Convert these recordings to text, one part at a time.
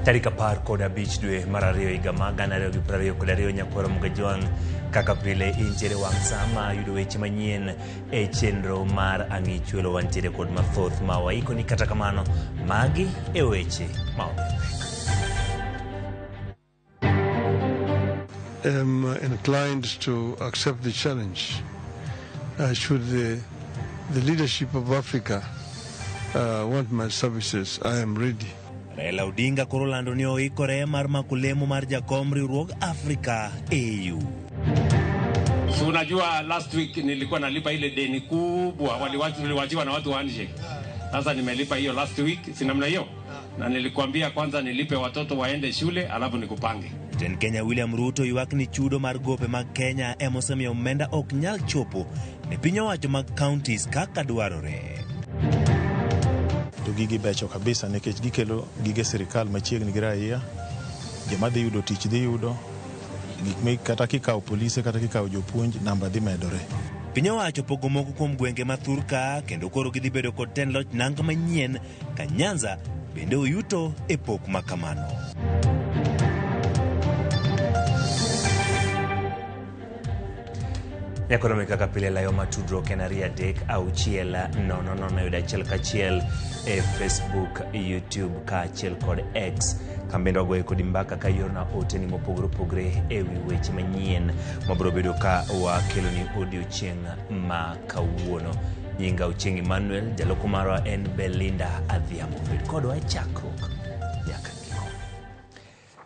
Tarika par koda beach dwe marario igama ganario giprario kodario nyakwaro mugajwang kaka pile injere wang sama yudo weche manyien e chenro mar ang'ichuelo wantiere kod mathoth ma waiko ni kata kamano magi e weche maobe. I'm inclined to accept the challenge. Should the leadership of Africa want my services, I am ready. Raila Odinga koro lando ni oikore mar makulemo mar jakom riwruog Africa AU. So unajua last week nilikuwa nalipa ile deni kubwa waliwachiwa na watu wa handshake. Sasa nimelipa hiyo last week, si namna hiyo. Na nilikuambia kwanza nilipe watoto waende shule alafu nikupange. Jen Kenya William Ruto yuak ni chudo mar gope mag Kenya emosemiyo omenda ok nyal chopo ne piny owacho mag counties kaka dwarore. Gigi becho kabisa nikech gikelo gige sirikal machiegni gi raia, joma dhi yudo tich dhi yudo, gik kata kikawo polise kata kikawo jopuonj namba dhi medore. Piny owacho pogo moko kuom gwenge ma Thurka kendo koro gidhi bedo kod tend loch nanga manyien ka Nyanza bende oyuto e pok ma kamano. Yakonomi kaka pile layo matudruok en aria dek auchiel nono yuda achiel kachiel e Facebook, YouTube ka achiel kod X. Kambendo goye kod mbaka ka yorna ote ni mopogore opogore e wi weche manyien mabiro bedo ka wakelo ni odiochieng' ma kawuono. Nyinga Uchengi Manuel, jaloko marwa en Belinda Adhiambo. Bed kodwa e chakruok nyaka giko.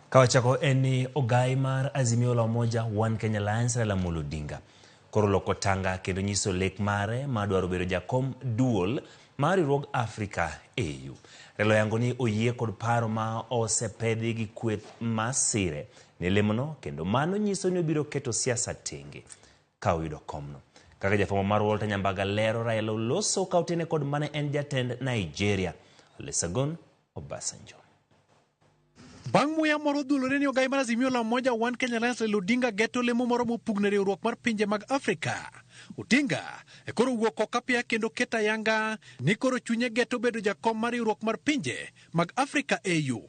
Kawachako eni ogai mar Azimio la Umoja One Kenya Alliance Raila Odinga koro loko tanga kendo nyiso lek mare madwaro bedo jakom duol mar riwruog Africa AU. Raila yango ni oyie kod paro ma osepedhi gi kweth masire ne lemono kendo mano nyiso ni obiro keto siasa tenge ka oyudo komno. Kaka jafamo mar Walter Nyambaga lero, Raila oloso kautene kod mane en jatend Nigeria Olusegun Obasanjo. Bang' muya moro dhulore ni ogai mar Azimio la Umoja One Kenya Alliance Raila Odinga geto lemo moro mopugne riwruok mar pinje mag Afrika. Odinga e koro wuok okapia kendo keta yanga ni koro chunye geto bedo jakom mar riwruok mar pinje mag Africa AU.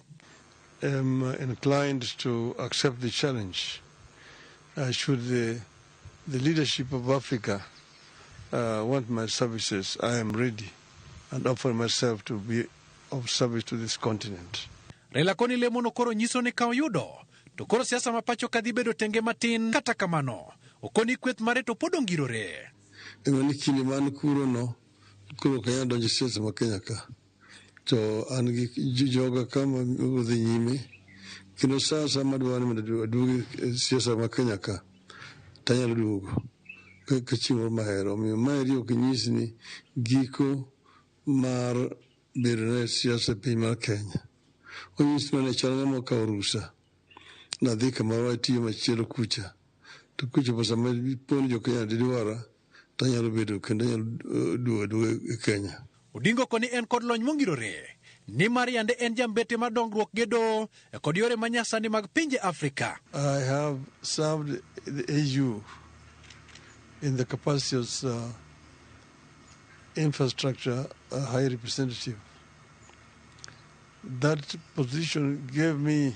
I'm inclined to accept the challenge. Should the leadership of Africa want my services, I am ready and offer myself to be of service to this continent. Raila koni lemo no koro nyiso ni ka oyudo to koro siasa mapacho kadhi bedo tenge matin kata kamano okoni kweth mare to pod ongirore. Ng'ani kinde man kuro no koro kaya donjo siasa ma Kenya ka to an gi joga kama odhi nyime kendo sasa madwani maduogi siasa ma Kenya ka tanyalo duogo ka chiwo mahero miyo maeri ok nyisi ni giko mar bedo ne siasa piny mar Kenya. Onyisi mana chalna moka orusa na dhi kamoro tiyo machielo kucha to kucha pesa ma poni jo Kenya didwara tanyalo bedo kendo nyalo duogo e Kenya. Odinga koni en kod lony mongirore ni Mariande en jambete mar dongruok gedo kod yore manyasani mag pinje Afrika. I have served the AU in the capacity as infrastructure high representative. That position gave me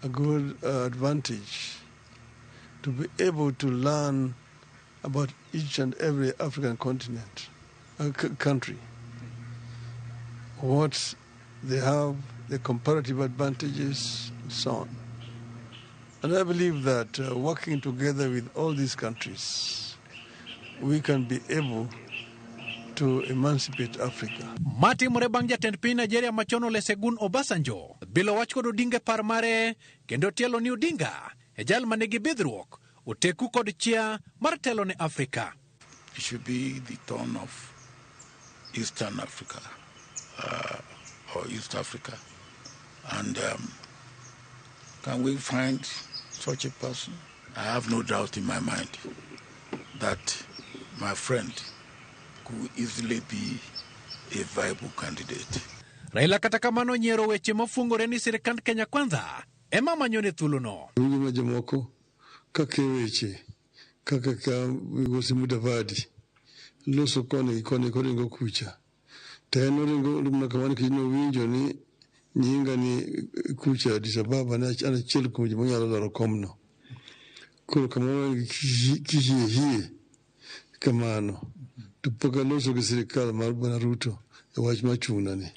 a good advantage to be able to learn about each and every African continent, country, what they have, the comparative advantages, and so on. And I believe that working together with all these countries, we can be able to emancipate Africa. Mati Murebang jatend piny Nigeria machono Olusegun Obasanjo bilo wach kod Odinga par mare kendo tielo ni Odinga e jal manigi bidhruok oteku kod chia mar telo ne Afrika. It should be the turn of Eastern Africa or East Africa, and can we find such a person? I have no doubt in my mind that my friend could easily be a viable candidate. Raila kata kamano nyiero weche mafungore ni sirikand Kenya Kwanza ema manyone thuolono. Winjo ma jomoko kaka weche kaka Migosi Mudavadi loso koni koringo kucha. To en oringo lumna kamano kino winjo ni nyinga ni kucha Addis Ababa na achiel kuom joma nyalo laro komno. Koro kamano kihie kamano. To pok aloso gi sirikal mar Bwana Ruto e wach machuna ni.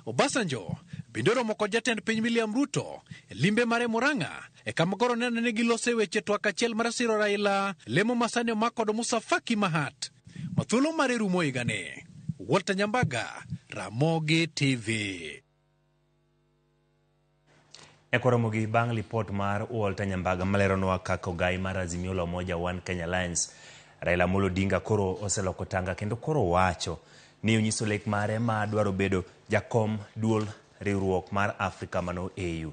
Obasanjo bende romo kod jatend piny William Ruto e limbe mare Murang'a e kama koro nene ni gilose weche twak achiel mar siro Raila lemo masani omak kod Musa Faki Mahat. Mathuolo mare rumo higani. Walter Nyambaga, Ramogi TV. Ramogi bang' lipot mar Walter Nyambaga maleronwa kaka ogai mar Azimio la Umoja One Kenya Alliance Raila Amolo Odinga koro oseloko tanga kendo koro wacho ni onyiso lek mare ma dwaro bedo jakom duol riwruok mar Afrika mano AU.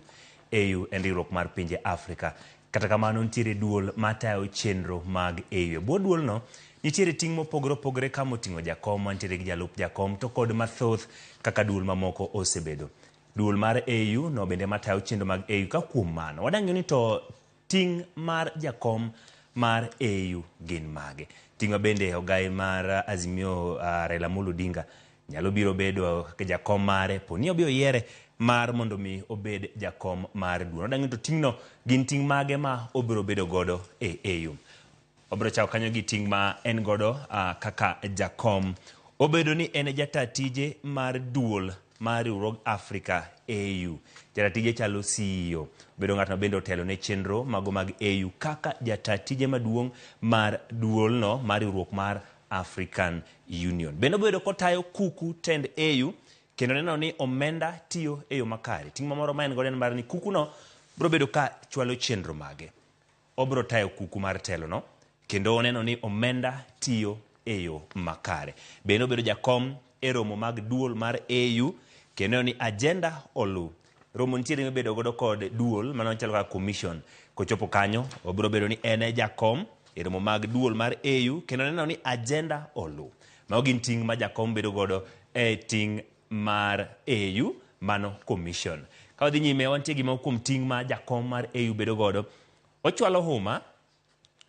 AU en riwruok mar pinje Afrika. Kata kamano nitiere duol matayo chenro mag AU. Bwo duol no nitiere ting' mopogore kama oting'o jakom, nitiere gi jalup jakom to kod mathoth kaka duol mamoko osebedo. Duol mar AU no bende matayo chenro mag AU. Ka kuom mano wadang'eyo ni to ting' mar jakom mar AU gin mage. Ting' bende ogai mar Azimio Raila Amolo Odinga nyalo biro bedo jakom mare poni obiro yiere mar mondo mi obed jakom mar duol. Wadang'eyo to ting'no gin ting' mage ma obiro bedo godo e AU. Obiro chako kanyo gi ting' ma en godo kaka jakom. Obedo ni en jata tije mar duol mar riwruog Afrika AU. Jata tije chalo CEO. Bedo ng'at ma bende otelo ne chenro mago mag AU kaka jata tije maduong' mar duol no mar riwruok mar African Union. Bende obedo kotayo kuku tend AU kendo neno ni omenda tiyo e yo makare. Ting' moro ma en godo en mar ni kuku no biro bedo ka chwalo chenro mage. Obiro tayo kuku mar telo no kendo neno ni omenda tiyo e yo makare. Bende obedo jakom e romo mag duol mar AU kendo ni agenda olu. Romo nitiere mebedo godo kod duol mano chalo ka commission. Kochopo kanyo obiro bedo ni ene jakom e romo mag duol mar AU kendo neno ni agenda olu. Mago gin ting' ma jakom bedo godo e ting' mar AU mano commission. Ka wadhi nyime wantie gima kuom ting' ma jakom mar AU bedo godo. Ochwalo huma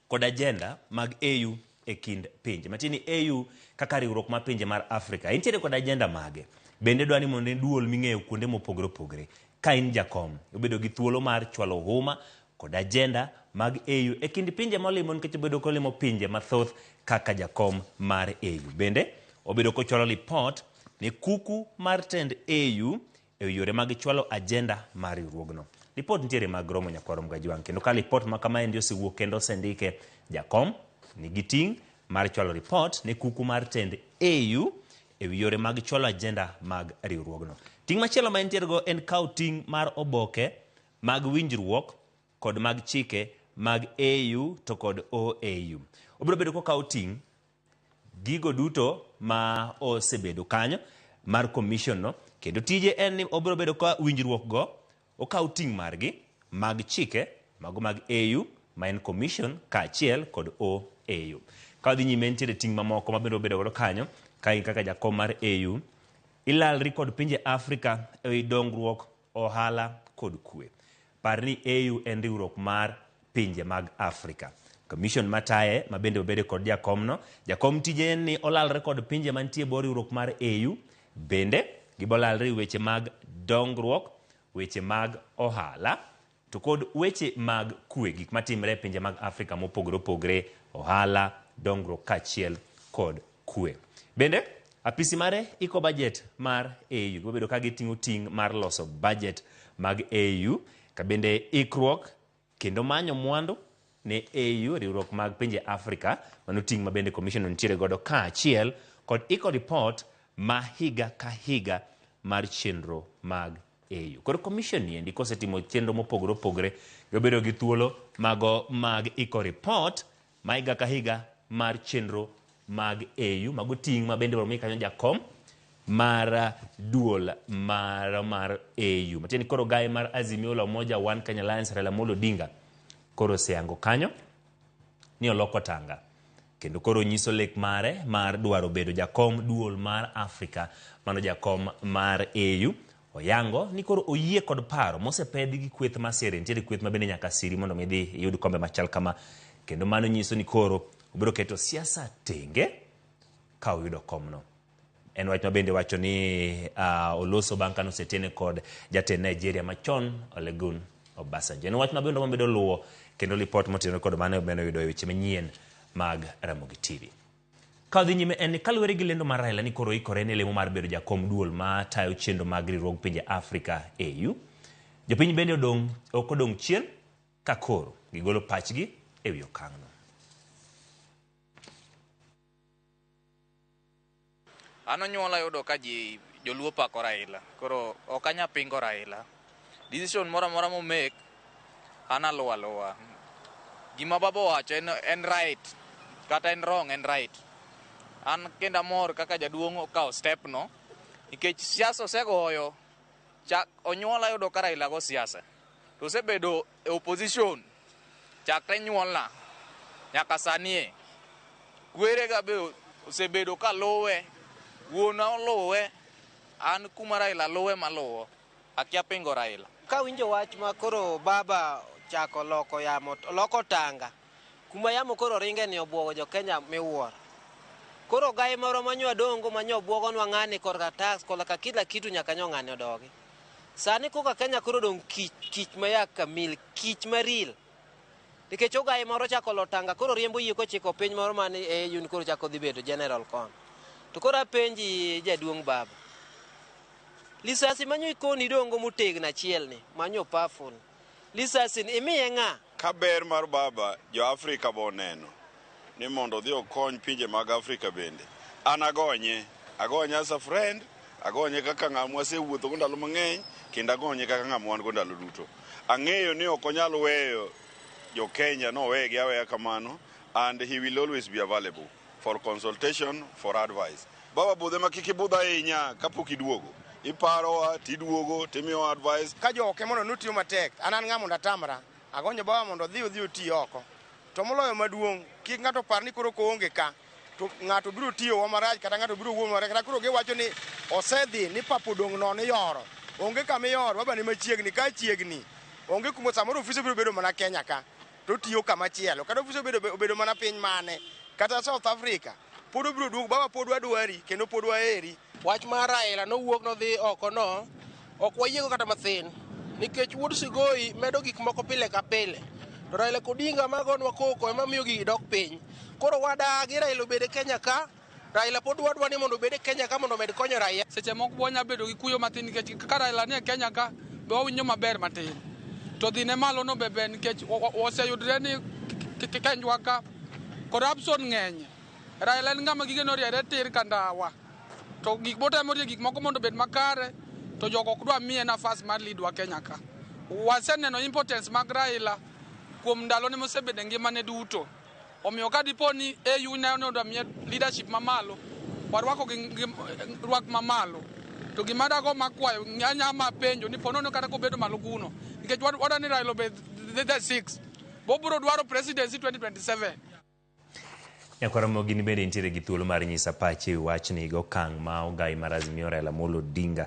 kod agenda mag AU e kind pinje. Matini AU kaka riwruok mar pinje mar Afrika. Intiere kod agenda mage. Bende dwani mondo duol ming'eyo kuonde mopogore. Ka in jakom, obedo gi thuolo mar chwalo huma kod agenda mag AU e kind pinje molimo nikech obedo kolimo pinje mathoth kaka jakom mar AU. Bende obedo kochwalo report ni kuku mar tend AU e yore mag chwalo agenda mar riwruogno. Report nitiere mag romo nyakwarom gajuang kendo ka report ma kama endi osewuok kendo osendike jakom nigi ting' mar chwalo report ne kuku mar tend AU e yore mag chwalo agenda mag riwruogno. Ting' machielo ma entiere go en kaw ting' mar oboke mag winjruok kod mag chike mag AU to kod OAU. Obiro bedo ko kaw ting' gigo duto ma osebedo kanyo mar commission no kendo tije en ni obiro bedo ka winjruok go okaw ting' margi mag chike mago mag AU ma en commission ka achiel kod OAU. Ka dhi nyime nitiere ting' mamoko mabiro bedo godo kanyo ka in kaka jakom mar AU ilalri kod pinje Afrika e dongruok ohala kod kwe. Par ni AU en riwruok mar pinje mag Afrika. Commission mataye mabende obede kod jakom no. Jakom tije ni olalre kod pinje mantie bor riwruok mar AU. Bende gibolalre weche mag dongruok, weche mag ohala to kod weche mag kwe, gik matimre pinje mag Afrika mopogore, ohala, dongruok kachiel kod kwe. Bende apisi mare iko budget mar AU. Gobedo ka giting'o ting' mar loso budget mag AU. Ka bende ikruok kendo manyo mwandu ne AU riwruok mag pinje Afrika. Mano ting' ma bende commission nitiere godo ka achiel kod iko report ma higa ka higa mar chenro mag AU. Koro commission ni endi kosetimo chenro mopogore gobedo gi thuolo mago mag iko report ma higa ka higa mar chenro mag AU. Mago ting' ma bende boromi kanyo jakom mar duol mar AU. Matini koro gai mar Azimio la Umoja One Kenya Alliance Raila Amolo Odinga koro seango kanyo ni oloko tanga kendo koro nyiso lek mare mar dwaro bedo jakom duol mar Afrika, mano jakom mar AU. Oyango ni koro oyie kod paro mosepedhi gi kweth masire, nitiere kweth mabende nyaka siri mondo midhi yud kombe machal kama, kendo mano nyiso ni koro obiro keto siasa tenge ka oyudo komno. En wach mabende wacho ni oloso bang' kano setene kod jatend Nigeria machon Olusegun Obasanjo. En wach mabende mabedo luwo kendo report motenore kod mano bende yudo weche manyien mag Ramogi TV. Kadhi nyime en kaluwore gi lendo mar Raila ni koro ikore ne lemo mar bedo jakom duol ma tayo chenro mag riwruog pinje Afrika AU. Jopiny bende ok odong' chien ka koro gigolo pachgi e wi okang'no. Ano nyuola yudo ka joluo pako Raila, koro ok anya pingo Raila. Decision mora mo make ana luwa. Gima babo wacho en right, kata en wrong en right. An kenda mor kaka jaduong' okawo step no, nikech siasa osegoyo chak onyuola yudo ka Raila go siasa. To osebedo e opposition chakre nyuolna nyaka sanie. Kwere ga be osebedo ka luwe, wuona oluwe, an kuma Raila luwe maluwo. Akia pingo Raila. Ka winjo wach ma koro baba chako loko tanga, kuma yamo koro ringe ni obwogo jo Kenya miwuoro. Koro gai moro manyo dongo manyo obwogo nwa ng'ani korka tax kolaka kila kitu nyaka nyo ng'ani odogi. Sani koka Kenya koro dong kich mayak kamil, kich maril. Nikech ogai moro chako lotanga koro riembo yie kochiko piny moro mani yun koro chako dhi bedo general kon. To koro apenji jaduong' baba. Lisasi manyo ikoni dongo mutegna achiel ni, manyo powerful. Lisasi ni imiye ng'a? Kaber mar baba jo Afrika boneno ni mondo dhi okony pinje mag Afrika bende. An agonye as a friend, agonye kaka ng'ama wasewuotho go ndalo mang'eny, kendo agonye kaka ng'ama wan go ndalo duto. Ang'eyo ni ok onyal weyo jo Kenya no wegi aweya kamano, and he will always be available for consultation, for advice. Baba budhe makiki budha ahinya kapok iduogo. Iparowa tiduogo timiyo advice. Ka jo ke mondo nutiyo matek, an ng'amo ndatamra, agonyo baba mondo dhi oti oko. To moloyo maduong', kik ng'ato par ni koro koonge ka, to ng'ato biro tiyo wa marach kata ng'ato biro wuoyo marach, kata koro giwacho ni osedhi ni papo dong' nono yoro. Onge kama yoro, baba ni machiegni ka chiegni. Onge kuma samoro ofisi biro bedo mana Kenya ka, to tiyo kama chielo. Kata ofisi bedo mana piny mane, kata South Africa. Pod biro duogo, baba pod wadwari kendo pod waheri. Wach mar Raila nowuok nodhi oko no, ok wayiego kata mathin, nikech wuod Sigoi medo gik moko pile ka pile. To Raila Odinga magonwa koko ema miyo gigi dok piny. Koro wadagi Raila obede Kenya ka, Raila pod wadwa ni mondo obede Kenya ka mondo med konyo raia. Seche moko bonya bedo gi kuyo matin nikech ka Raila nie Kenya ka be owinjo maber matin. To dhine malo no bebe nikech oseyudre ni kenjwa ka corruption ng'eny. Raila en ng'ama gige noriere tir kandawa. To gik botemo rie gik moko mondo bed makare, to jogo ok dwa miye nafas mar lidwa Kenya ka. Waseneno importance mag Raila kuom ndalo ne mosebede ngimane duto. Omiyo ka dipo ni AU ne onodo miye leadership mamalo, warwako gi rwak mamalo. To gima dago makwayo nyanya mapenjo ni ponono kata kobedo malo kuno. Nikech wadani Raila obed the 6. Bobro dwaro presidency 2027. Ramogi ni bende nitiere gi thuolo mar nyisa pache wach ni go kang ma ogai mar Azimio Raila Amolo Odinga.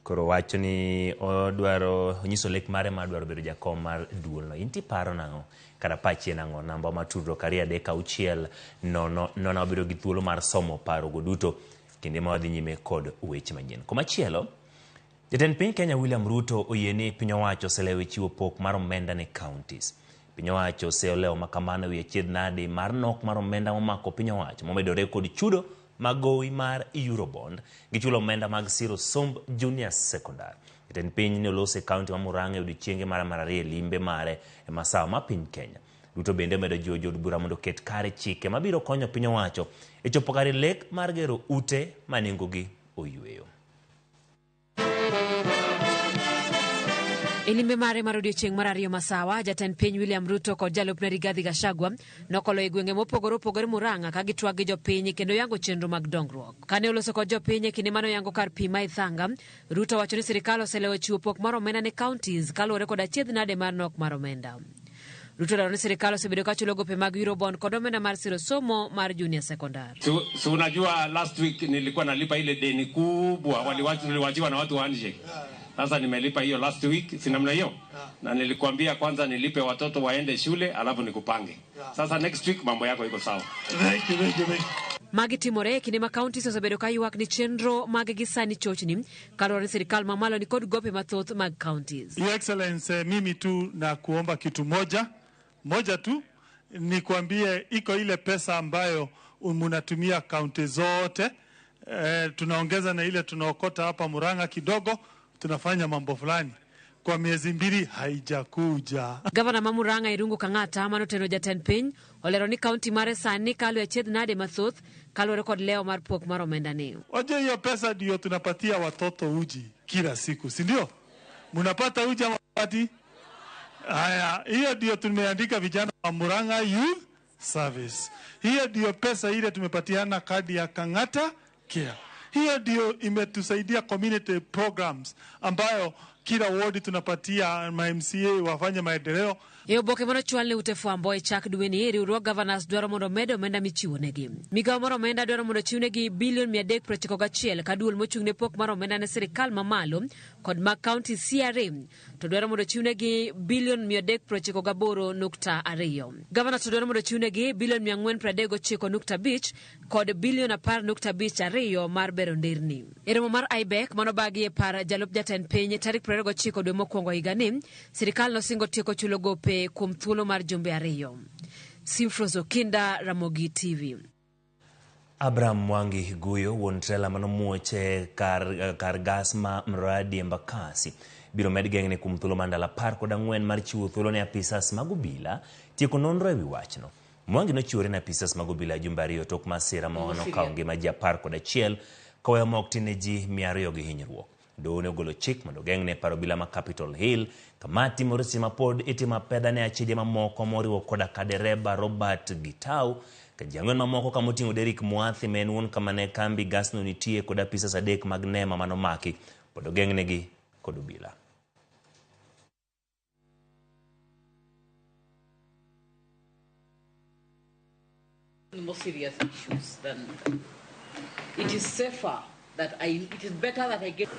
Koro wacho ni odwaro nyiso lek mare ma dwaro bedo jakom mar duol no. Inti paro nang'o kada pache nang'o namba matudro karia deka uchiel nono bedo gi thuolo mar somo paro go duto kinde ma wadhi nyime kod weche manyien. Komachielo, jatend piny Kenya William Ruto oyeni piny owacho oselewo chiwo pok mar omenda ne counties. Piny owacho oseoleo makamano wi achiedh nade mar nok mar omenda momako piny owacho momedore kod chudo magowi mar Eurobond gi chulo omenda mag siro somb junior secondary. Jatend piny ni olose kaunti ma Murang'a odiochienge mar ariyo limbe mare e masawa ma piny Kenya. Ruto bende medo jiwo jod bura mondo ket kare chike mabiro konyo piny owacho e chopo kare lek mar gero ute ma nengogi oyueyo. Elimbe mare mar odiochieng' mar ariyo masawa, jatend piny William Ruto kod jalupne Rigathi Gachagua nokolo e gwenge mopogore opogore Murang'a ka gitwak gi jopiny kendo yango chenro mag dongruok. Kane oloso kod jopiny kinde mano yango kar pi ma Ithanga, Ruto wacho ni sirikal oselewo chiwo pok mar omenda ne counties kaluwore kod achiedh nade mar nok mar omenda. Ruto lero ni sirikal osebedo ka chulo gope mag Eurobond kod omenda mar siro somo mar junior secondary. So unajua last week nilikuwa nalipa ile deni kubwa waliwachiwa na watu wa handshake. Sasa nimelipa hiyo last week, si namna hiyo. Na nilikwambia kwanza nilipe watoto waende shule alafu nikupange. Sasa next week mambo yako iko sawa. Magi timore kinde ma counties osebedo ka ywak ni chenro mag gisani chochni kaluwore ni sirikal mamalo ni kod gope mathoth mag counties. Your Excellency, mimi tu na kuomba kitu moja tu ni kuambie iko ile pesa ambayo mnatumia kaunti zote, tunaongeza na ile tunaokota hapa Murang'a kidogo, tunafanya mambo fulani. Kwa miezi 2 haijakuja. Gavana ma Murang'a Irungu Kang'ata manoteno jatend piny olero ni kaunti mare sani kalu achiedh nade mathoth kaluwore kod leo mar pok mar omenda ni. Wajua hiyo pesa ndio tunapatia watoto uji kila siku, si ndio? Mnapata uji ama pati? Haya, hiyo ndio tumeandika vijana wa Murang'a Youth Service. Hiyo ndio pesa ile tumepatiana kadi ya Kang'ata Care. Hiyo ndio imetusaidia community programs ambayo kila ward tunapatia MCA wafanye maendeleo. E oboke mano chwal ne ute fwambo e chak dwe ni riwruok governors dwaro mondo med omenda michiwo negi. Migawo mar omenda dwaro mondo chiwnegi bilion 391 ka duol mochung' ne pok mar omenda ne sirikal mamalo kod mag county CRA to dwaro mondo chiwnegi bilion 398.2. Governors to dwaro mondo chiwnegi bilion 439.5 kod bilion 10.52 mar bero nderni. E romo mar IBEC mano bagi e par jalup jatend piny tarik 29 dwe mokwongo higa ni, sirikal nosingo tieko chulo gope kuom thuolo mar jumbe 2. Simfrozo Kinda, Ramogi TV. Abraham Mwangi Guyo wuon trela manomuoche kar gas ma mradi Embakasi biro med geng'ne kuom thuolo mar ndalo 14 mar chiwo thuolo ne apisas mag obila tieko nonro ewi wachno. Mwangi nochiwore ne apisas mag obila jumbe 2 tok masira ma nokawo ngima ji 11 koweyo mok tine ji 200 gi hinyruok. Doho ne ogolo chik mondo geng'ne paro obila ma Capitol Hill kamati morisi ma pod itima pedha ne achije mamoko moriwo koda ka dereba Robert Gitau ka jang'wen mamoko kamoting'o Derek Mwathi men wuon kamane kambi gasno nitie kod apisas 3 mag nema manomaki pod ogeng'negi kod obila. More serious issues than it is safer that it is better that I get.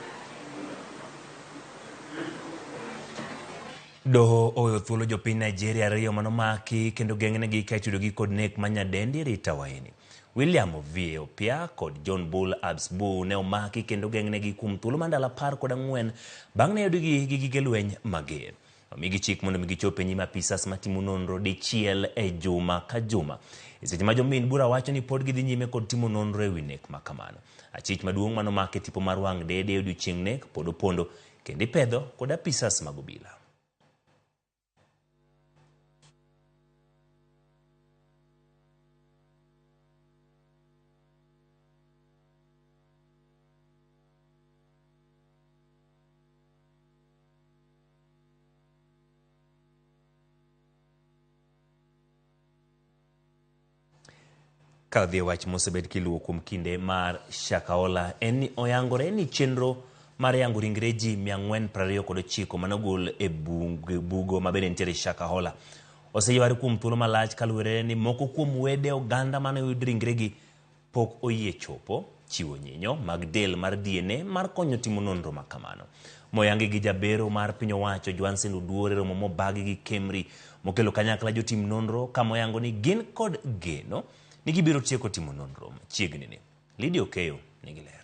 Doho oyo thuolo jopiny Nigeria 2 manomaki kendo geng'negi kachudogi kod nek manyadendi Rita Waini. William Ovie Opia kod John Bull Absbu ne omaki kendo geng'negi kuom thuolo mar ndalo 14 bang' ne yudogi gi gige lweny mager. Omigi chik mondo gichope nyime apisas matimo nonro dichiel e juma ka juma. Seche ma jomin bura wacho ni pod gidhi nyime kod timo nonro ewi nek ma kamano. Achich maduong' manomaki tipo mar wang' dede odiochieng' nek pod opondo kendo ipedho kod apisas mag obila. Kadhi wach mosebed kiluwo kuom kinde mar Shakahola eni oyangore ni chenro mar yango ringre ji 429 manogol e bugo mabende nitiere Shakahola oseywari kuom thuolo malach kaluwore ni moko kuom wede oganda manoyud ringregi pok oyie chopo chiwo nyinyo mag del mar DNA mar konyo timo nonro makamano. Moyangi gi jabero mar piny owacho Johnson Oduore romo mobagi gi Kemri mokelo kanyakla jotim nonro kamoyango ni gin kod geno nigi biro tieko timo nonro chiegni ni. Lydia Okeyo nigi ler.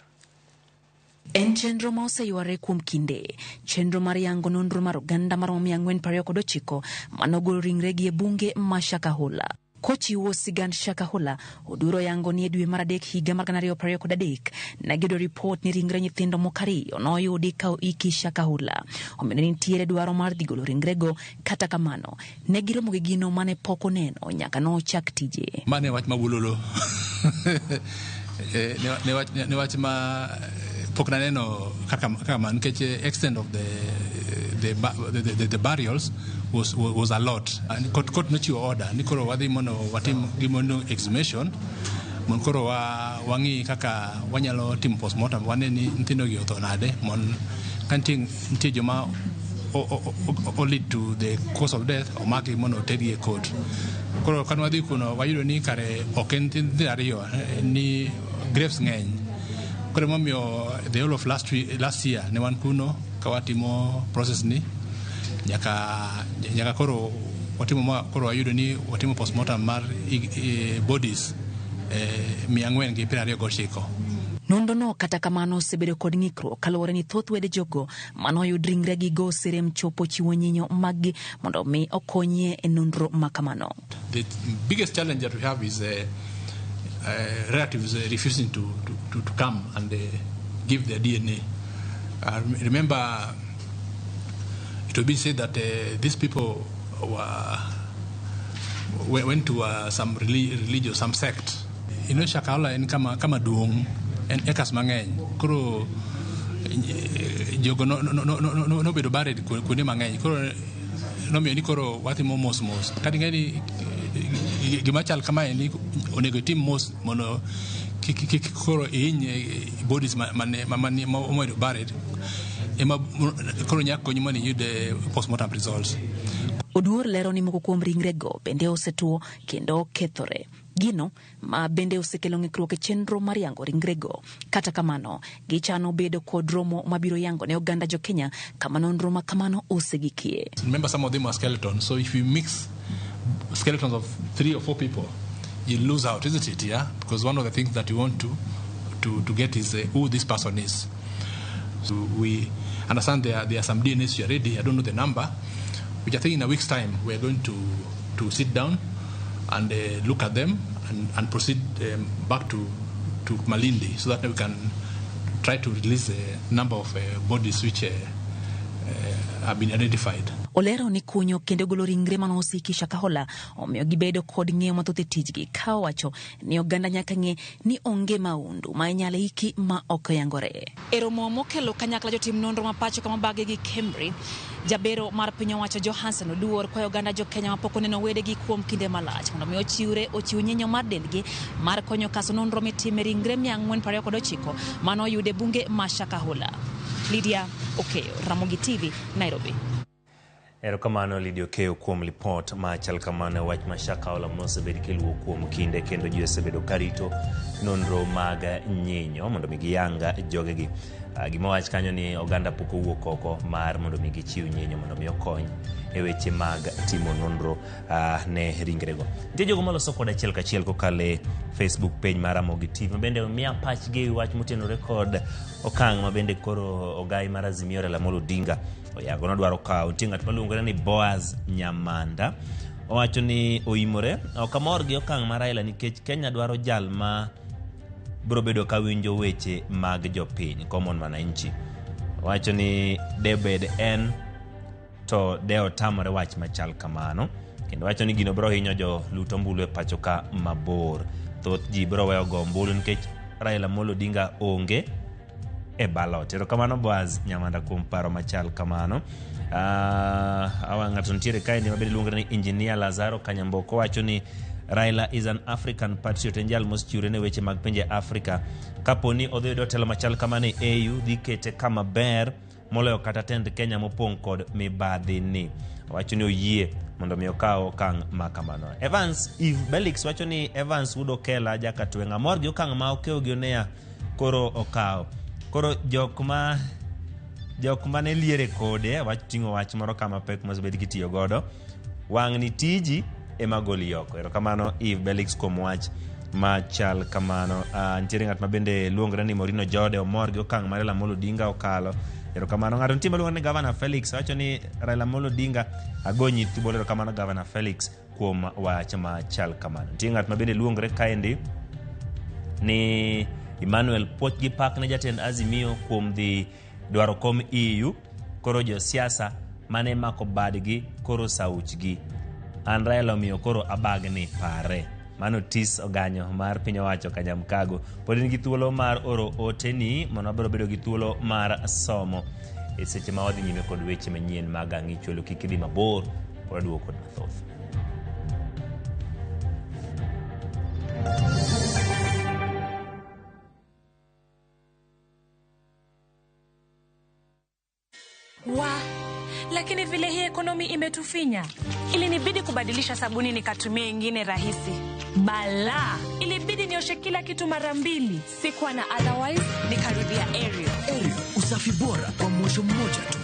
En chenro ma oseyware kuom kinde, chenro mar yango nonro mar oganda mar 429 manogolo ringregi e bunge ma Shakahola. Kochiwo sigand Shakahola, Oduoro yango ni e dwe mar 3 higa mar 2023 negido report ni ringre nyithindo mokariyo noyudi ka oiki Shakahola. Omiyo nitiere dwaro mar dhi golo ringrego, kata kamano ne giromo gi gino mane pok oneno nyaka nochak tije. Mane wach mabulolo ne wach ma pok naneno kaka man nikech extent of the burials was a lot. Court nochiwo order ni koro wadhi mondo watim gimondo exhumation mon koro wangi kaka wanyalo timo postmortem wane ni ntino gi otho nade mon kanting ntie joma or lead to the cause of death or make mono tegi court. Koro kanwa di kuno wayudo ni kare okenti ariyo ni graves ngeny. Koro momio the whole of last year ne wan kuno kawatimo process ni nyaka koro koro wayudo ni watimo postmortem mar bodies 429. Nondono kata kamano osebedo kod ng'ikruok kaluwore ni thoth wede jogo manoyud ringregi go serem chopo chiwo nyinyo maggi mondo mi okonyie e nonro makamano. The biggest challenge that we have is relatives refusing to come and give their DNA. Remember, it will be said that these people went to some religious, some sect. You know, Shakahola en kama duong en ekas mangeny. Koro jogo no bedo bare kuonde mangeny. Koro no mi ni koro watimo mos. Kati ngeni gimachal kama ni onego tim mos mono koro bodies mane omedo bare ema koro nyako nyimani yude postmortem results. Oduor lero ni moko kuom ringrego bende osetuo kendo kethore. Gino ma bende osekelo ng'ikruok e chenro mar yango ringrego. Kata kamano, gichano bedo kod romo mabiro yango ne oganda jo Kenya kama nonro ma kamano osegikie. Remember, some of them are skeletons, so if you mix skeletons of 3 or 4 people, you lose out, isn't it? Yeah, because one of the things that you want to get is who this person is. So we understand there are some DNAs already. I don't know the number, which I think in a week's time we're going to sit down and look at them and proceed back to Malindi so that we can try to release a number of bodies which have been identified. Olero ni kunyo kendo golo ringre manosiki Shakahola omiyo gibedo kod ng'eyo mathoth e tijgi ka owacho ni oganda nyaka ng'e ni onge maundu ma inyalo iki ma ok yangore. E romo mokelo kanyakla jotim nonro ma pacho kama bage gi Cambry, jabero mar piny owacho Johansen oduor kwayo oganda jo Kenya mapok oneno wedegi kuom kinde malach mondo mi ochiw nyinyo mar dendgi mar konyo kaso nonro mitime ringre 429 manoyude bunge ma Shakahola. Lydia Okeyo, Ramogi TV, Nairobi. Erokamano Lydia Okeyo kuom report ma chal kamano wach ma Shakahola mosebed kiluwo kuom kinde kendo ji osebedo karito nonro mag nyinyo mondo mi giyanga jogegi. Gima wach kanyo ni oganda pok owuok oko mar mondo mi gichiw nyinyo mondo mi okony e weche mag timo nonro ne ringrego. Nitie jogo maloso kod achiel kachiel kokale Facebook page mar Ramogi TV bende miya pachgi wach motenore kod okang' ma bende koro ogai mar Azimio Raila Amolo Odinga oyango nodwaro kawo. Nitie ng'at maluongore ni Boaz Nyamanda owacho ni oimore ok amor gi okang' mar Raila nikech Kenya dwaro jal ma bro bedo ka winjo weche mag jopiny common wananchi. Owacho ni debed en to deo tamore wach machal kamano kendo wacho ni gino bro hinyo jo luto mbulu e pacho ka mabor. Thoth ji bro weyo go mbulu nikech Raila Amolo Odinga onge e ballot. Erokamano Boaz Nyamanda kuom paro machal kamano. Ng'ato ntiere kae ni mabende luongore ni Engineer Lazaro Kanyamboko wacho ni Raila is an African patriot en jal moschiwre ne weche mag pinje Afrika. Kaponi odhi yudo telo machal kamano e AU dhi kete kama ber moloyo kata tend Kenya mopong' kod mibadhi ni. Wacho ni oyie mondo mi okaw okang' ma kamano. Evans Eve Belix wacho ni Evans Wudo Kela jakatwe ng'amor gi okang' ma okeo gionea koro okaw. Koro jok ma ne liere kode wach tingo wach moro kama pek mosebed kitiyo godo wang' ni tiji ema goli oko. Erokamano Eve Belix kuom wach machal kamano. Ntiere ng'at ma bende luongore ni Morino Jode omor gi okang' mar Raila Amolo Odinga okalo. Erokamano. Ng'ato nitie maluongore ni Governor Felix wacho ni Raila Amolo Odinga agonyi tibolo. Erokamano Governor Felix kuom wach machal kamano. Nitie ng'at ma bende luongore kaendi ni Emmanuel Poch gi pak ne jatend Azimio kuom dhi dwaro kom EU. Koro jo siasa mane mako badgi koro sauchgi. An Raila omiyo koro abagni pare. Mano tis oganyo mar piny owacho Kanyamkago. Pod nigi thuolo mar oro oteni mondo abiro bedo gi thuolo mar somo e seche ma wadhi nyime kod weche manyien mag ang'ichuelo kik idhi mabor pod aduogo kod mathoth. lakini vile hii ekonomi imetufinya, ilinibidi kubadilisha sabuni nikatumia ingine rahisi. Bala, ilibidi nioshe kila kitu mara 2. Sikuwa na otherwise, nikarudia Ariel. Ariel, usafi bora kwa mwosho mmoja tu.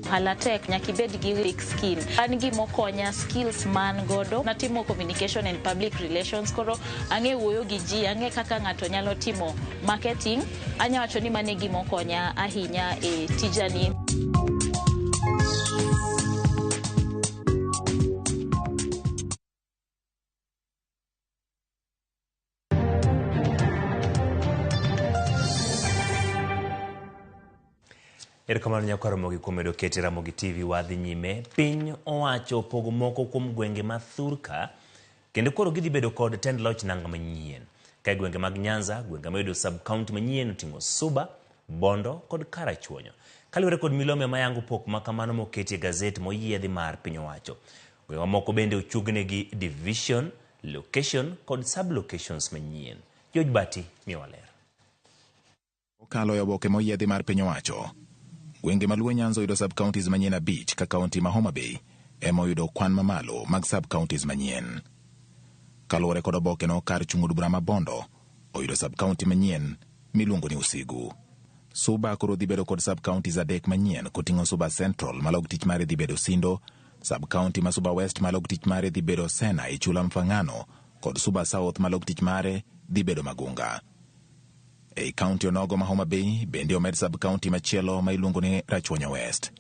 Halatek nyakibed gi weak skill. An gi mokonya skills man godo. Natimo communication and public relations koro ange wuoyo gi ji, ange kaka ngato nyalo timo marketing. Anya wacho ni mane gi mokonya ahinya e tijani. Erokamano nyako Ramogi kuom medo kete Ramogi TV wadhi nyime. Piny owacho pogo moko kuom gwenge ma thurka kendo koro gidhi bedo kod tend loch nanga manyien. Ka gwenge mag Nyanza, gwenge mayudo sub-county manyien oting'o Suba, Bondo kod Karachuonyo. Kaluwore kod milome mayango pok makamano moketi e gazet moyiedhi mar piny owacho. Gwenge moko bende ochugne gi division, location kod sub-locations manyien. George Bati miwaler. Okalo ya oboke moyiedhi mar piny owacho. Gwenge maluwe Nyanza oyudo sub-counties manyien 5 ka kaunti ma Homa Bay ema oyudo kwan mamalo mag sub-counties manyien. Kaluwore kod oboke no, kar chung' od bura ma Bondo oyudo sub-county manyien miluongo ni Usigu. Suba koro dhi bedo kod sub-counties 3 manyien koting'o Suba Central malog tich mare dhi bedo Sindo, sub-county ma Suba West malog tich mare dhi bedo Sena e Chula Mfangano kod Suba South malog tich mare dhi bedo Magunga. E kaunti onogo ma Homa Bay bende omed sub-county machielo ma iluongo ni Rachuonyo West.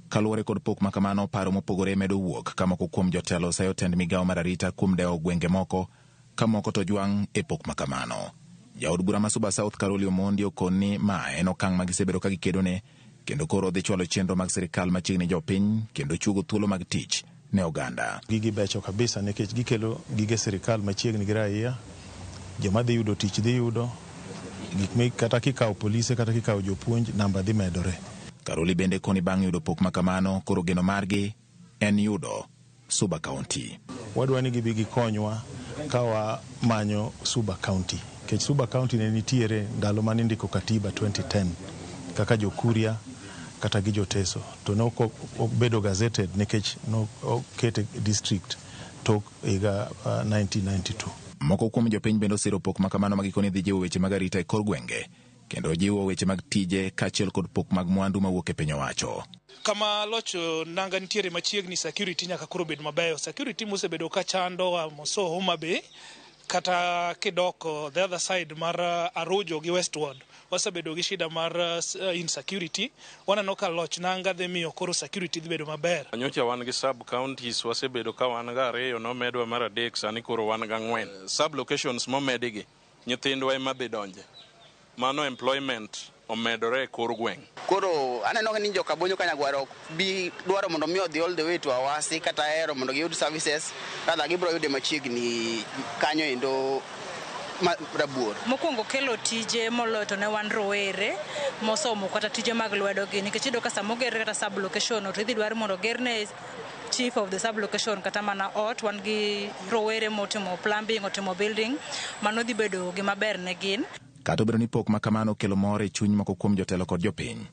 Kaluwore kod pok makamano, paro mopogore medo wuok ka moko kuom jotelo sayo tend migawo mar arita kuom dewo gwenge moko ka moko to jwang' e pok makamano. Jaod bura ma Suba South Karoli Omondi okoni ma en okang' magisebedo ka gikedone kendo koro dhi chwalo chenro mag sirikal machiegni jopiny kendo chugo thuolo mag tich ne oganda. Gigi becho kabisa nikech gikelo gige sirikal machiegni gi raia, joma dhi yudo tich dhi yudo, gik kata kikawo polise kata kikawo jopuonj namba dhi medore. Karoli bende koni bang' yudo pok makamano koro geno margi en yudo Suba County. Wadwa ni gibi gikonywa ka wa manyo Suba County. Kech Suba County ne nitiere ndalo mane ndiko katiba 2010 kaka jokuria kata gi joteso. To ne obedo gazetted nikech no okete district tok higa 1992. Moko kuom jopiny bende osiro pok makamano magikoni dhi jiwo weche mag arita e kor gwenge kendo jiwo weche mag tije kaachiel kod pok mag mwandu mawuok e piny owacho. Kama locho nanga nitiere machiegni security nyaka koro bed mabeyo. Security mosebedo ka chando moso Homa Bay kata kidoko the other side mar Arujo gi Westward wasebedo gi shida mar insecurity. Wanano ka loch nanga dhi miyo koro security dhi bedo maber. Nyocha wan gi sub counties wasebedo ka wan ga 2 nomedwa mar 3 sani koro wan ga 4. Sub locations momedigi nyithindwa ema dhi donje. Mano employment omedore e kor gweng'. Koro aneno ni joka bonyo Kanyagwaro bi dwaro mondo mi odhi all the way to Awasi kata Ahero mondo giyud services kata gibro yude machiegni kanyo endo Rabuor. Mokwongo kelo tije moloyo to ne wan rowere mosomo kata tije mag lwedo gi nikech iyudo ka samo ger kata sub location to idhi dwaro mondo gerne chief of the sub location kata mana ot wan gi rowere motimo plumbing, otimo building, mano dhi bedo gima ber ne gin. Kata obedo ni pok makamano kelo mor e chuny moko kuom jotelo kod jopiny.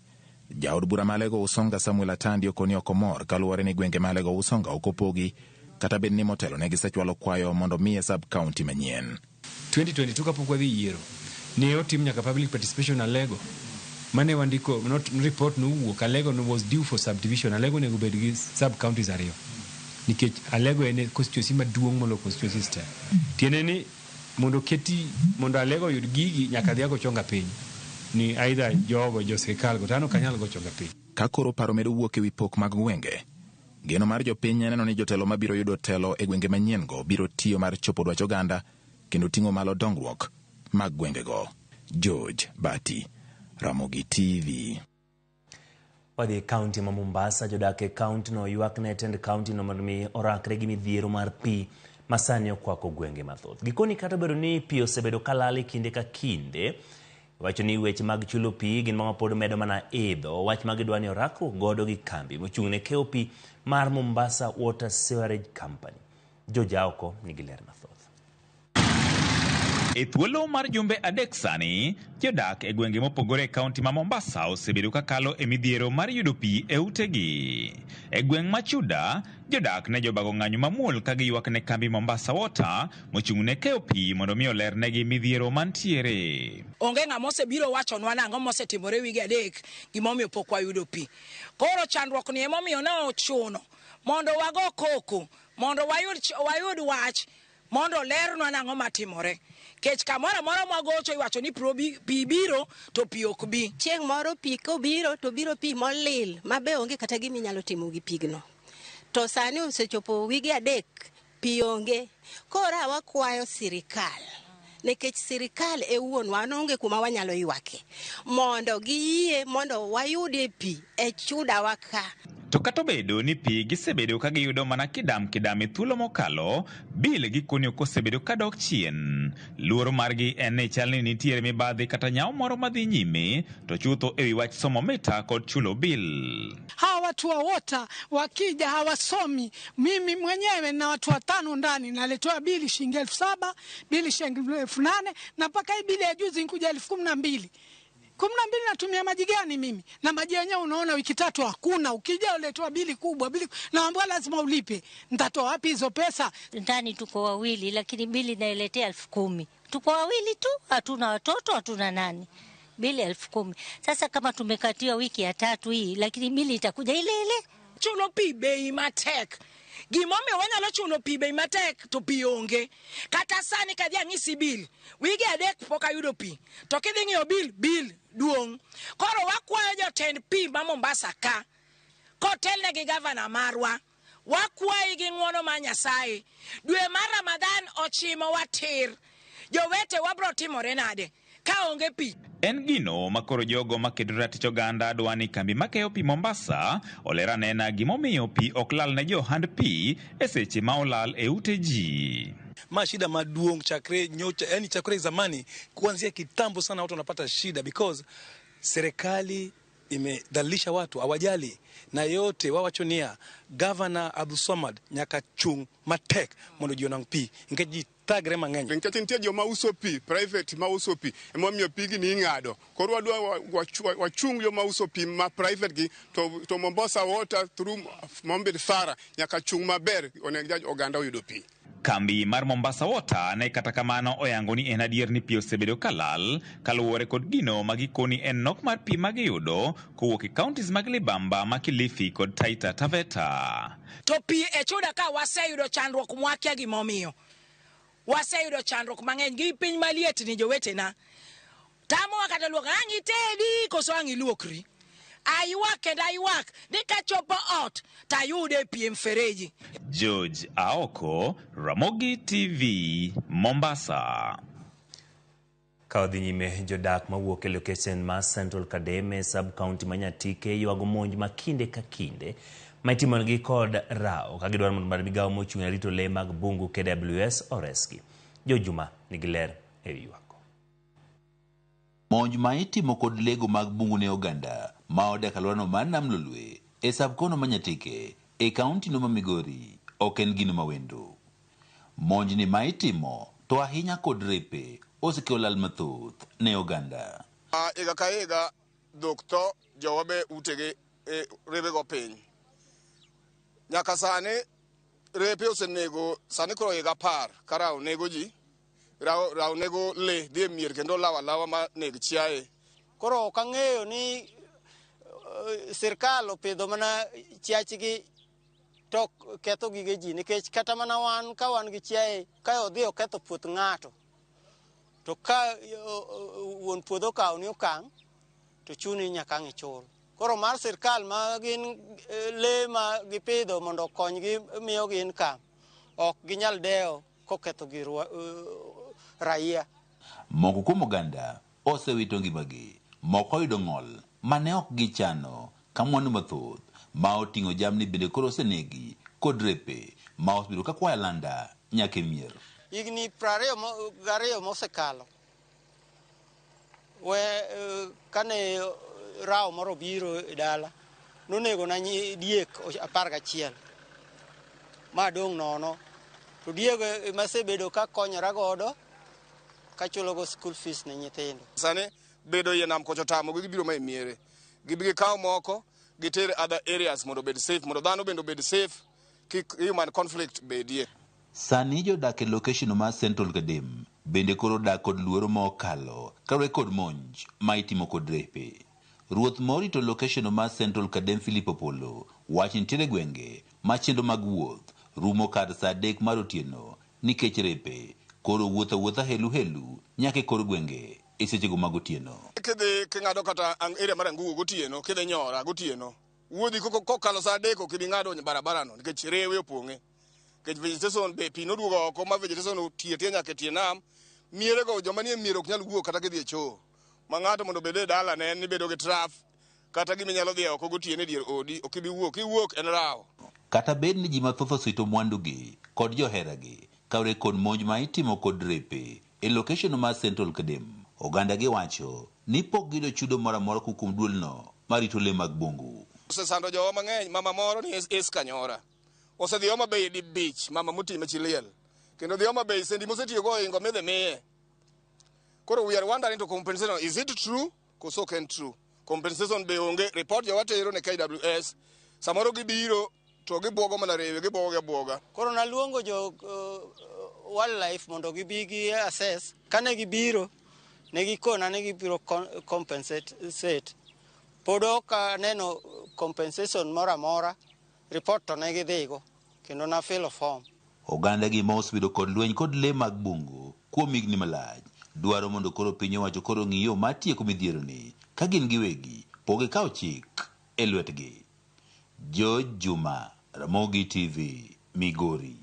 Jaod bura malego Usonga Samuel Atandi okoni ok omor kaluwore ni gwenge malego Usonga ok opogi kata bed ni motelo ne gisechwalo kwayo mondo miye sub county manyien. 2022 kapok wadhi yiero ne otim nyaka public participation Alego mane wandiko report nowuok. Alego was due for subdivision. Alego nego bed gi sub counties 2 nikech Alego en constituency maduong' molo constituency state. Tiene ni mondo Alego yud gigi nyaka dhiago chonga piny ni either jogo jo sirikal go tano kanyal go chonga piny. Ka koro paro medo wuok ewi pok mag gwenge, geno mar jopiny neno ni jotelo mabiro yudo telo e gwenge manyien go biro tiyo mar chopo dwach oganda kendo ting'o malo dongruok mag gwenge go. George Bati, Ramogi TV. Wadhi kaunti ma Mombasa, jodak e kaunti no ywak ne tend kaunti no mondo mi orakre gi midhiero mar pi masani okwako gwenge mathoth. Gikoni kata bedo ni pi osebedo kalali kinde ka kinde, wacho ni weche mag chulo pi gin mga pod medo mana idho, wach magidwa ni orakro godo gi kambi mochung'ne keo pi mar Mombasa Water Sewerage Company. Jojaoko nigi ler mathoth. E thuolo mar jumbe adek sani, jodak e gwenge mopogore e kaunti ma Mombasa osebedo kakalo e midhiero mar yudo pi e utegi. E gweng' ma Chuda, jodak ne jobago ng'anyo mamuol ka giywak ne kambi Mombasa Water mochung' ne keyo pi mondo mi olernegi midhiero mantiere. Onge ng'ama osebiro wachonwa nang'o mosetimore wige adek gimomiyo pok wayudo pi. Koro chandruok ni emomiyo ne ochuno mondo wago koko, mondo wayud wach, mondo lernwa nang'o matimore. Kech kamoro amora mwagocho iwacho ni pi biro to pi ok bi. Chieng' moro pi kobiro to biro pi molil mabe onge kata gimi nyalo timo gi pigno. To sani osechopo wige adek pi onge. Kora wakwayo sirikal. Nekech sirikal e wuonwa onge kuma wanyalo ywake. Mondo giyie mondo wayudie pi e Chuda waka. To kata obedo ni pi gisebedo ka giyudo mana kidam e thuolo mokalo, bil gikoni ok osebedo kadok chien. Luoro margi en ni chal ni nitiere mibadhi kata nyawo moro madhi nyime, to chutho ewi wach somo mita kod chulo bil. Hawa watu wa Water wakija hawasomi. Mimi mwenyewe na watu 5 ndani naletoa bili shilingi 7,000, bili shilingi 8,000 na mpaka hii bili ya juzi nikuja 12,000. 12 natumia maji gani mimi? Na maji yenyewe unaona wiki 3 hakuna. Ukija uletwa bili kubwa, naambiwa lazima ulipe. Nitatoa wapi hizo pesa? Ndani tuko wawili lakini bili nailetea 10,000. Tuko wawili tu, hatuna watoto, hatuna nani. Bili 10,000. Sasa kama tumekatia wiki ya 3 hii, lakini bili itakuja ile ile. Chulo pi bei matek. Gimomiyo wanyalo chulo pi bei matek to pi onge. Kata sani kadhi ang'isi bil. Wige adek pok ayudo pi. To kidhi ng'iyo bil duong'. Koro wakwayo jotend pi ma Mombasa ka. Kotelne gi gavana marwa. Wakwayo gi ng'wono ma Nyasaye. Dwe mar Ramadhan ochimo watir. Jowete wabro timore nade ka onge pi. En gino makoro jogo makedo ratich oganda dwani kambi makeyo pi Mombasa olera nena gimomiyo pi ok lal ne johand pi e seche ma olal e ute ji. Ma shida maduong' chakre nyocha, yani chakre zamani kuanzia kitambo sana watu wanapata shida because serikali imedhalilisha watu, hawajali na yote wawachonia. Governor Abdul Samad nyaka chung matek mondo jionang pi ngeji tagre mang'eny. Nikech nitie joma uso pi, private ma uso pi, emomiyo pigi ni ing'ado. Koro wadwa wachung joma uso pi ma private gi to Mombasa Water through Mombid Fara nyaka chung maber onego oganda oyudo pi. Kambi mar Mombasa Water ne kata kamano oyango ni en adier ni pi osebedo kalal kaluwore kod gino magikoni en nok mar pi magiyudo kowuok e counties mag Libamba, Kilifi kod Taita Taveta. To pi e Chuda ka waseyudo chandruok mwakia gimomiyo. Waseyudo chandruok mang'eny gi piny maliet ni jowetena. Tamo wakata luok ang'i tedi koso ang'i luokri. Aywak kendo aywak ni kachopo ot tayude pi mfereji. George Aoko, Ramogi TV, Mombasa. Kaodhi nyime jodak mawuok e location ma Central Kademe sub-county Manyatike ywago monj ma kinde ka kinde maitimon kod rao ka gidwaro mondo migawo mochung' e rito le mag bungu KWS oreski. Jojuma nigi ler e ywako. Monj ma itimo kod lego mag bungu ne oganda ma odak alworano mar Nam Lolwe e sub-kono Manyatike e kaunti no ma Migori ok en gino mawendo. Monj ni ma itimo to ahinya kod repe osekelo lal mathoth ne oganda. Iga ka iga dokto jowabe utege rebe go piny. Nyaka sani repe osenego sani koro iga par karao nego ji rao nego le dhi mier kendo lawa ma neg chiaye. Koro ok ang'eyo ni sirkal opidho mana chiachgi to ketho gige ji nikech kata mana wan ka wan gi chiaye ka odhi oketho puoth ng'ato to ka wuon puodho kawo ni okang' to chuni nyaka ang' ichul. Koro mar sirkal ma gin le ma gipidho mondo konygi miyo gin kam ok ginyal dewo koketho gi raia. Moko kuom oganda osewito ngimagi, moko oyudo ng'ol mane ok gichano ka mwandu mathoth ma oting'o jamni bende koro osenegi kod repe ma osebedo ka kwayo landa nyaka e mier. Higni 22 mosekalo kane rao moro biro e dala nonego na diek 11 ma dong' nono to diego masebedo ka konyora godo kachulo go school fees ne nyithindo. Sani bedo yenam kocho tamo gibiro mai miere. Gibigi kaw moko gitere other areas mondo bed safe, mondo dhano bendo bed safe, kik human conflict bedie. Sani jodak e location mar Central Kadem bende koro dak kod luoro ma okalo kawe kod monj ma itimo kod repe. Ruoth morito location mar Central Kadem Philip Opolo wacho nitiere gwenge ma chenro mag wuoth rumo kar saa 3 mar otieno nikech repe koro wuotha helu nyaka kor gwenge e sechego mag otieno. Kidhi king'ado kata area mar Angugo gotieno, kidhi Nyora gotieno, wuodhi kokalo saa 3 kidhi ng'ado barabara no nikech rewe opong'e. Nikech vegetation be pi noduogo oko ma vegetation otie nyaka tie nam, miere go joma nie miere ok nyal wuok kata gidhi e choo. Ma ng'ato mondo bed e dala ne ni bedo gi traf kata gimi nyalo dhi oko gotieno e dier odi, ok ibi wuok, iwuok en rawo. Kata bed ni ji mathoth osito mwandugi kod joheragi kaure kod monj ma itimo kod repe e location mar Central Kadem, oganda gi wacho ni pok gido chudo moro amora kuom duolno marito le mag bungu. Osesando jowa mang'eny, mama moro ni Eska Nyora osedhi Homa Bay di beach, mama motima Chiliel, kendo dhi Homa Bay sendi mosetiyo go ingo midhe miye. Koro we are wondering to compensation, is it true? Koso ken true. Compensation be onge, report jowa tero ne KWS, samoro gibiro to gibuogo mana rewe, gibuoga. Koro naluongo jo wildlife mondo gibi gi assess, kane gibiro ne gikona ne gibiro compensate set. Podo ka neno compensation mora mora, report to ne gidhigo kendo na fill form. Oganda gi ma osebedo kod lweny kod le mag bungu kuom higni malach dwaro mondo koro piny owacho koro ng'iyo mar tieko midhieroni ka gin giwegi poge kawo chik e lwetgi. George Juma, Ramogi TV, Migori.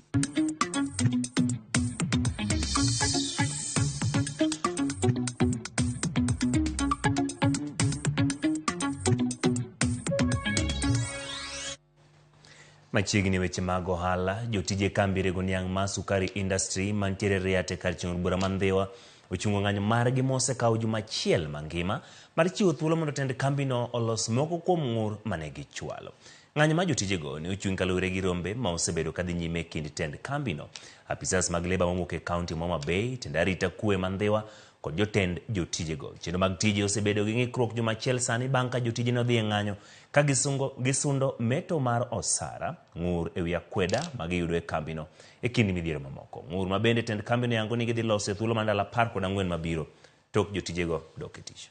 Machiegni weche mag ohala, jotije kambi rego niang' ma sukari industry mantiere Riat e kar chieng' bura mandhiwa ochungo ng'anyo margi mosekawo juma achiel mangima mar chiwo thuolo mondo tend kambino olos moko kuom ng'ur mane gichwalo. Ng'anyo ma jotijego ne ochung' kaluwore gi rombe ma osebedo kadhi nyime kind tend kambino. Apisas mag leba mowuok e kaunti ma Homa Bay, tend arita kwe mandhiwa kod jotend jotijego. Chenro mag tije osebedo gi ng'ikruok juma achiel sani bang' ka jotije nodhi e ng'anyo ka gisundo meto mar osara, ng'ur e wi akweda ma giyudo e kambino e kind midhiero mamoko. Ng'ur ma bende tend kambino yango ni gidhi loso e thuolo mar ndalo 14 mabiro tok jotijego dok e tich.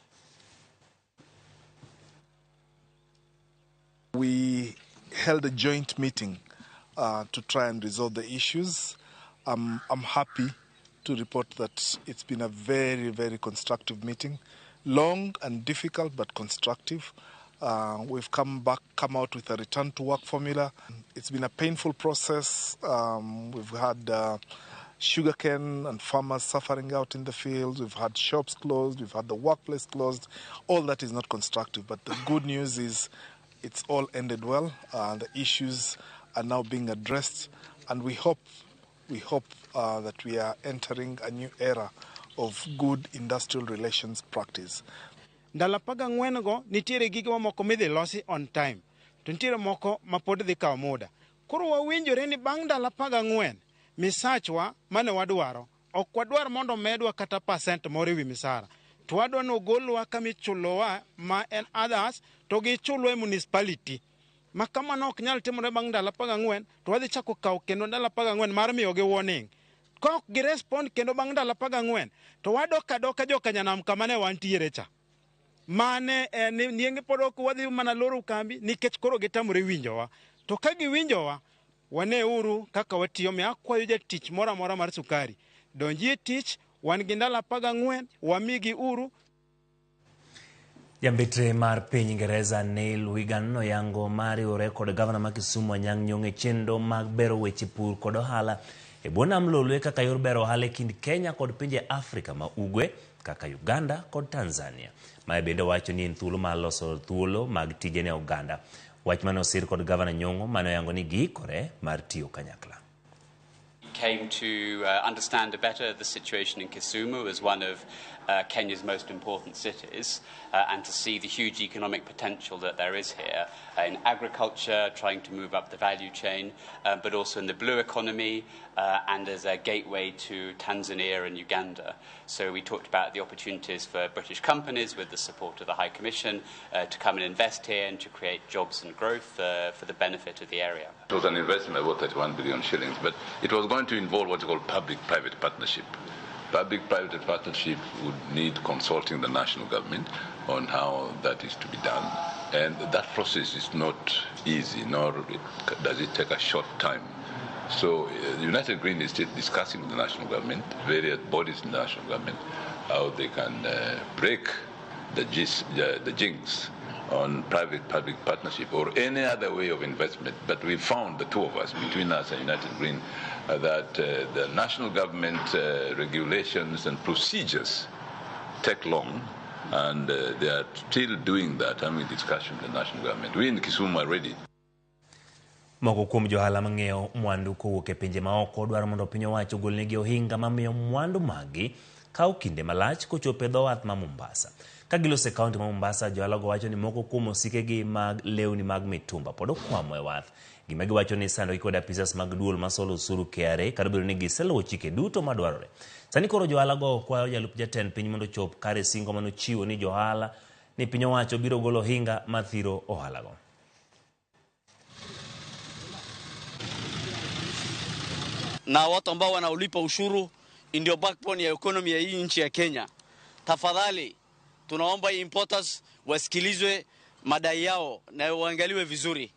We held a joint meeting to try and resolve the issues. I'm happy to report that it's been a very, very constructive meeting. Long and difficult, but constructive. We've come out with a return to work formula. It's been a painful process. We've had sugarcane and farmers suffering out in the fields. We've had shops closed. We've had the workplace closed. All that is not constructive. But the good news is it's all ended well. The issues are now being addressed, and we hope that we are entering a new era of good industrial relations practice. Ndalo 14 go nitiere gige moko midhi losi on time, to nitiere moko ma pod dhi kawo muda. Koro wawinjore ni bang' ndalo 14 misachwa mane wadwaro ok wadwar mondo medwa kata percent moro ewi misara, to wadwa ni ogolwa kamichulowa ma en others to gichulwa e municipality. Ma kamano ok nyal timore bang' ndalo 14, to wadhi chako kawo kendo ndalo 14 mar miyogi warning. Ka ok girespond kendo bang' ndalo 14, to wadok adoka jokanyanam kama ne wantiere cha. Mane nienge pod ok wadhi mana loro kambi nikech koro gitamore winjowa. To ka giwinjowa, waneuru kaka watiyo. Mi akwayo jatich moro amora mar sukari donji e tich, wan gi ndalo 14, wamigi uru. Jambetre mar piny Ingereza Neil Wigan noyango mariwore kod gavana ma Kisumu Anyang' Nyong'o e chenro mag bero weche pur kod ohala e bwo nam Lolwe kaka yor bero ohala e kind Kenya kod pinje Afrika ma ugwe kaka Uganda kod Tanzania. Mae bende wacho ni en thuolo mar loso thuolo mag tije ne oganda. Wach mane osir kod gavana Nyong'o mane oyango ni giikore mar tiyo kanyakla. came to understand better the situation in Kisumu as one of Kenya's most important cities and to see the huge economic potential that there is here in agriculture, trying to move up the value chain, but also in the blue economy and as a gateway to Tanzania and Uganda. So we talked about the opportunities for British companies with the support of the High Commission to come and invest here and to create jobs and growth for the benefit of the area. It was an investment of about 31 billion shillings, but it was going to involve what's called public-private partnership. Public-private partnership would need consulting the national government on how that is to be done. And that process is not easy, nor does it take a short time. So the United Green is still discussing with the national government, various bodies in the national government, how they can break the jinx on private-public partnership or any other way of investment. But we found, the two of us, between us and United Green, that the national government regulations and procedures take long, and they are still doing that, having discussion with the national government. We in Kisumu are ready. Moko kuom johala mang'eyo mwandu kowuok e pinje maoko dwaro mondo piny owacho ogolnegi ohinga mamiyo mwandu magi kawo kinde malach kochopo e dho wath ma Mombasa. Ka giloso e kaunti ma Mombasa, johala go wacho ni moko kuom osikegi mag lewni mag mitumba pod okwamo e wath. Gima giwacho ni sando kod apisas mag duol masolo osuru KRA kar bedo ni giseluwo chike duto madwarore. Sani koro johala go kwayo jalup jatend piny mondo chop kare singo manochiwo ni johala ni piny owacho biro golo ohinga mathiro ohala go. Na watu ambao wanaulipa ushuru ndio backbone ya economy ya hii nchi ya Kenya. Tafadhali tunaomba importers wasikilizwe madai yao na waangaliwe vizuri.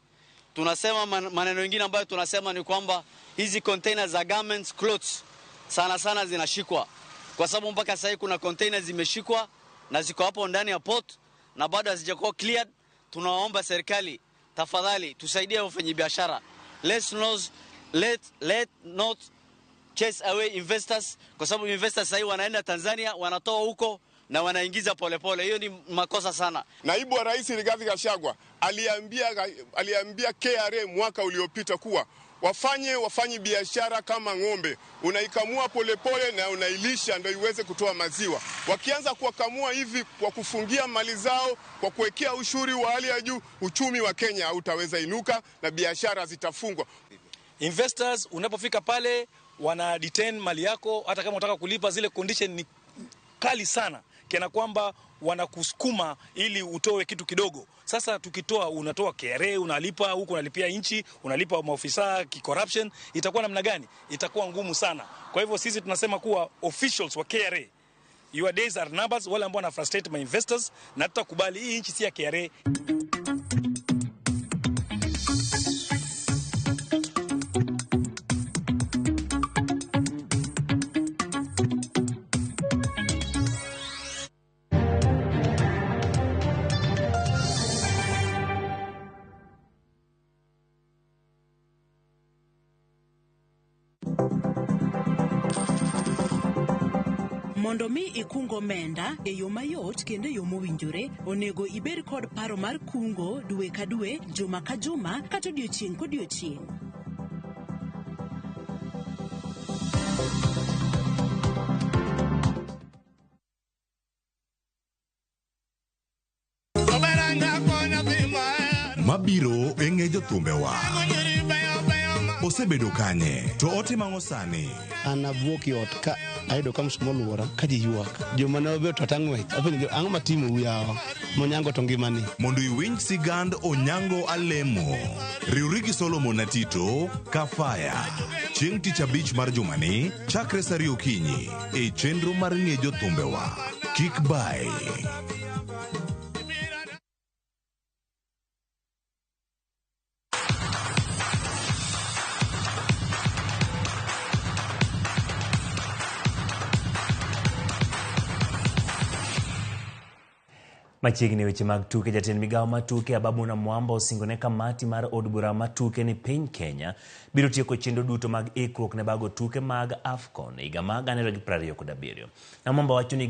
Tunasema maneno mengine ambayo tunasema ni kwamba hizi containers za garments, clothes sana sana zinashikwa. Kwa sababu mpaka sasa kuna containers zimeshikwa na ziko hapo ndani ya port na bado hazijakuwa cleared. Tunaomba serikali tafadhali tusaidie wafanyabiashara. Let not chase away investors, kwa sababu investors sasa wanaenda Tanzania, wanatoa huko na wanaingiza polepole. Hiyo ni makosa sana. Naibu wa Rais Rigathi Gachagua aliambia KRA mwaka uliopita kuwa wafanye biashara kama ng'ombe, unaikamua polepole na unailisha ndio iweze kutoa maziwa. Wakianza kuwakamua hivi kwa kufungia mali zao, kwa kuwekea ushuru wa hali ya juu, uchumi wa Kenya hautaweza inuka na biashara zitafungwa. Investors unapofika pale wana detain mali yako, hata kama unataka kulipa, zile condition ni kali sana, kiana kwamba wanakusukuma ili utoe kitu kidogo. Sasa tukitoa, unatoa KRA, unalipa huko, unalipia nchi, unalipa maofisa corruption, itakuwa namna gani? Itakuwa ngumu sana. Kwa hivyo sisi tunasema kuwa officials wa KRA, your days are numbers. Wale ambao wana frustrate my investors, na tutakubali hii nchi si ya KRA. Mondo mi ikungo omenda e yo mayot kendo e yo mowinjore, onego ibed kod paro mar kungo dwe ka dwe, juma ka juma, kata odiechieng' kodiechieng'. Mabiro eng'e jothumbewa osebedo kanye to otimo ang'o sani? An abuok yot ka ayudo ka msumo luora ka ji ywak joma ne obedo to tang'wech apenjo ang'o matimo uyawa monyango to ngimani. Mondo iwinj sigand Onyango Alemo, riwri gi Solomon Atito Kafaya chieng' tich abich mar jumani chakre saa 2 okinyi e chenro mar ng'e jothumbewa. Kik bai. Machiegni weche mag tuke. Jatend migawo matuke Ababu na Mwamba osingone kamati mar od bura matuke ni piny Kenya biro tieko chenro duto mag ikruok ne bago tuke mag AFCON higa mag 2027. Na Mwamba wacho ni